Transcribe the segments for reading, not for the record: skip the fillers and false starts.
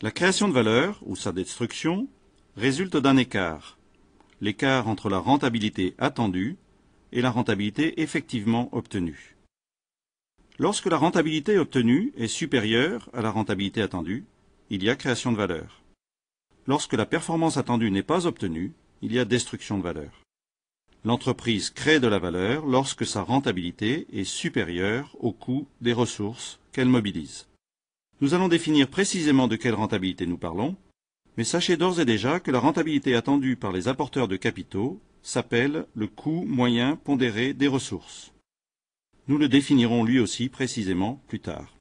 La création de valeur, ou sa destruction, résulte d'un écart. L'écart entre la rentabilité attendue et la rentabilité effectivement obtenue. Lorsque la rentabilité obtenue est supérieure à la rentabilité attendue, il y a création de valeur. Lorsque la performance attendue n'est pas obtenue, il y a destruction de valeur. L'entreprise crée de la valeur lorsque sa rentabilité est supérieure au coût des ressources qu'elle mobilise. Nous allons définir précisément de quelle rentabilité nous parlons, mais sachez d'ores et déjà que la rentabilité attendue par les apporteurs de capitaux s'appelle le coût moyen pondéré des ressources. Nous le définirons lui aussi précisément plus tard.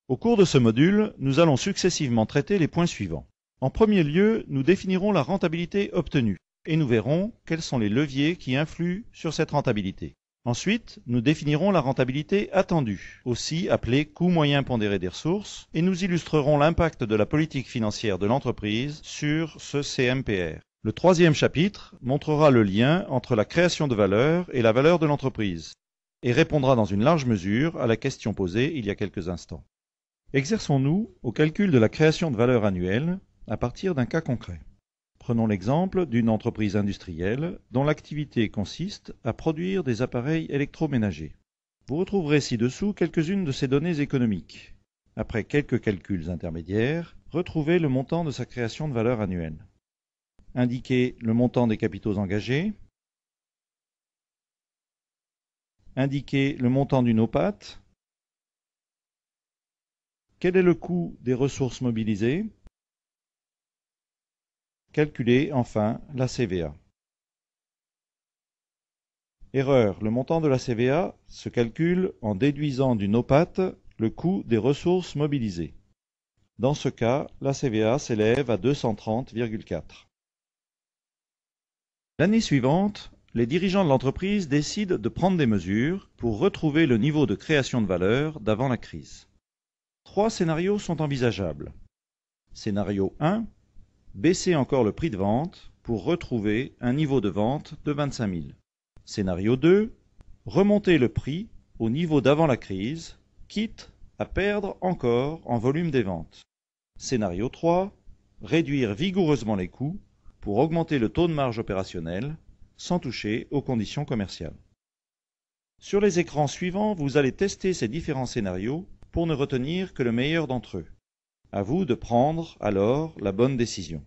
Au cours de ce module, nous allons successivement traiter les points suivants. En premier lieu, nous définirons la rentabilité obtenue et nous verrons quels sont les leviers qui influent sur cette rentabilité. Ensuite, nous définirons la rentabilité attendue, aussi appelée coût moyen pondéré des ressources, et nous illustrerons l'impact de la politique financière de l'entreprise sur ce CMPR. Le troisième chapitre montrera le lien entre la création de valeur et la valeur de l'entreprise, et répondra dans une large mesure à la question posée il y a quelques instants. Exerçons-nous au calcul de la création de valeur annuelle à partir d'un cas concret. Prenons l'exemple d'une entreprise industrielle dont l'activité consiste à produire des appareils électroménagers. Vous retrouverez ci-dessous quelques-unes de ces données économiques. Après quelques calculs intermédiaires, retrouvez le montant de sa création de valeur annuelle. Indiquez le montant des capitaux engagés. Indiquez le montant d'une OPAT. Quel est le coût des ressources mobilisées? Calculez enfin la CVA. Erreur, le montant de la CVA se calcule en déduisant d'une OPAT le coût des ressources mobilisées. Dans ce cas, la CVA s'élève à 230,4. L'année suivante, les dirigeants de l'entreprise décident de prendre des mesures pour retrouver le niveau de création de valeur d'avant la crise. 3 scénarios sont envisageables. Scénario 1. Baisser encore le prix de vente pour retrouver un niveau de vente de 25 000. Scénario 2. Remonter le prix au niveau d'avant la crise, quitte à perdre encore en volume des ventes. Scénario 3. Réduire vigoureusement les coûts pour augmenter le taux de marge opérationnelle sans toucher aux conditions commerciales. Sur les écrans suivants, vous allez tester ces différents scénarios pour ne retenir que le meilleur d'entre eux. À vous de prendre alors la bonne décision.